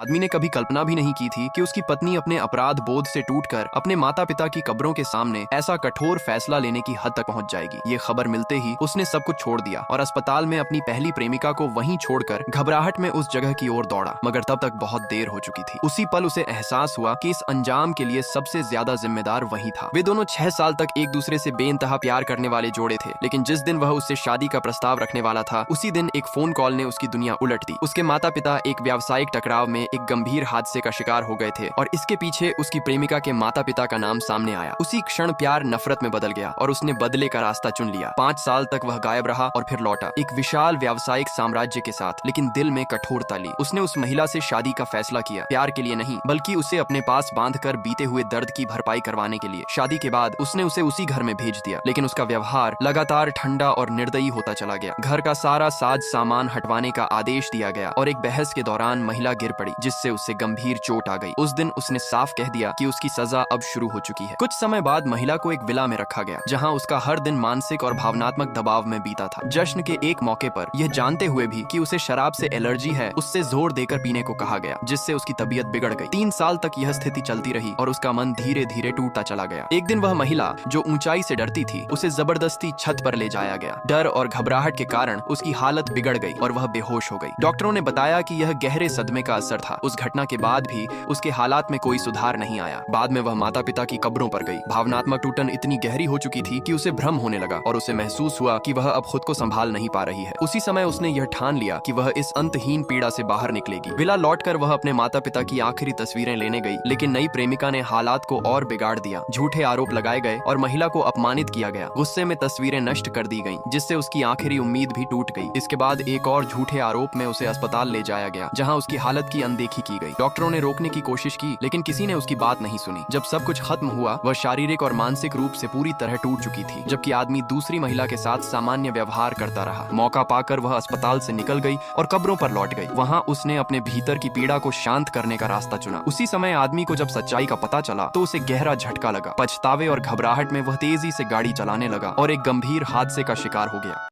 आदमी ने कभी कल्पना भी नहीं की थी कि उसकी पत्नी अपने अपराध बोध से टूटकर अपने माता पिता की कब्रों के सामने ऐसा कठोर फैसला लेने की हद तक पहुंच जाएगी। ये खबर मिलते ही उसने सब कुछ छोड़ दिया और अस्पताल में अपनी पहली प्रेमिका को वहीं छोड़कर घबराहट में उस जगह की ओर दौड़ा, मगर तब तक बहुत देर हो चुकी थी। उसी पल उसे एहसास हुआ कि इस अंजाम के लिए सबसे ज्यादा जिम्मेदार वही था। वे दोनों 6 साल तक एक दूसरे से बेइंतहा प्यार करने वाले जोड़े थे, लेकिन जिस दिन वह उससे शादी का प्रस्ताव रखने वाला था, उसी दिन एक फोन कॉल ने उसकी दुनिया उलट दी। उसके माता पिता एक व्यावसायिक टकराव में एक गंभीर हादसे का शिकार हो गए थे और इसके पीछे उसकी प्रेमिका के माता पिता का नाम सामने आया। उसी क्षण प्यार नफरत में बदल गया और उसने बदले का रास्ता चुन लिया। 5 साल तक वह गायब रहा और फिर लौटा, एक विशाल व्यावसायिक साम्राज्य के साथ, लेकिन दिल में कठोरता ली। उसने उस महिला से शादी का फैसला किया, प्यार के लिए नहीं, बल्कि उसे अपने पास बांधकर बीते हुए दर्द की भरपाई करवाने के लिए। शादी के बाद उसने उसे उसी घर में भेज दिया, लेकिन उसका व्यवहार लगातार ठंडा और निर्दयी होता चला गया। घर का सारा साज सामान हटवाने का आदेश दिया गया और एक बहस के दौरान महिला गिर पड़ी, जिससे उसे गंभीर चोट आ गई। उस दिन उसने साफ कह दिया कि उसकी सजा अब शुरू हो चुकी है। कुछ समय बाद महिला को एक विला में रखा गया, जहां उसका हर दिन मानसिक और भावनात्मक दबाव में बीता था। जश्न के एक मौके पर, यह जानते हुए भी कि उसे शराब से एलर्जी है, उससे जोर देकर पीने को कहा गया, जिससे उसकी तबीयत बिगड़ गई। 3 साल तक यह स्थिति चलती रही और उसका मन धीरे धीरे टूटता चला गया। एक दिन वह महिला, जो ऊंचाई से डरती थी, उसे जबरदस्ती छत पर ले जाया गया। डर और घबराहट के कारण उसकी हालत बिगड़ गई और वह बेहोश हो गई। डॉक्टरों ने बताया कि यह गहरे सदमे का असर था। उस घटना के बाद भी उसके हालात में कोई सुधार नहीं आया। बाद में वह माता पिता की कब्रों पर गई। भावनात्मक टूटन इतनी गहरी हो चुकी थी कि उसे भ्रम होने लगा और उसे महसूस हुआ कि वह अब खुद को संभाल नहीं पा रही है। उसी समय उसने यह ठान लिया कि वह इस अंतहीन पीड़ा से बाहर निकलेगी। विला लौटकर वह अपने माता पिता की आखिरी तस्वीरें लेने गई, लेकिन नई प्रेमिका ने हालात को और बिगाड़ दिया। झूठे आरोप लगाए गए और महिला को अपमानित किया गया। गुस्से में तस्वीरें नष्ट कर दी गईं, जिससे उसकी आखिरी उम्मीद भी टूट गई। इसके बाद एक और झूठे आरोप में उसे अस्पताल ले जाया गया, जहां उसकी हालत की अनदेखी की गई। डॉक्टरों ने रोकने की कोशिश की, लेकिन किसी ने उसकी बात नहीं सुनी। जब सब कुछ खत्म हुआ, वह शारीरिक और मानसिक रूप से पूरी तरह टूट चुकी थी, जबकि आदमी दूसरी महिला के साथ सामान्य व्यवहार करता रहा। मौका पाकर वह अस्पताल से निकल गई और कब्रों पर लौट गई। वहां उसने अपने भीतर की पीड़ा को शांत करने का रास्ता चुना। उसी समय आदमी को जब सच्चाई का पता चला तो उसे गहरा झटका लगा। पछतावे और घबराहट में वह तेजी से गाड़ी चलाने लगा और एक गंभीर हादसे का शिकार हो गया।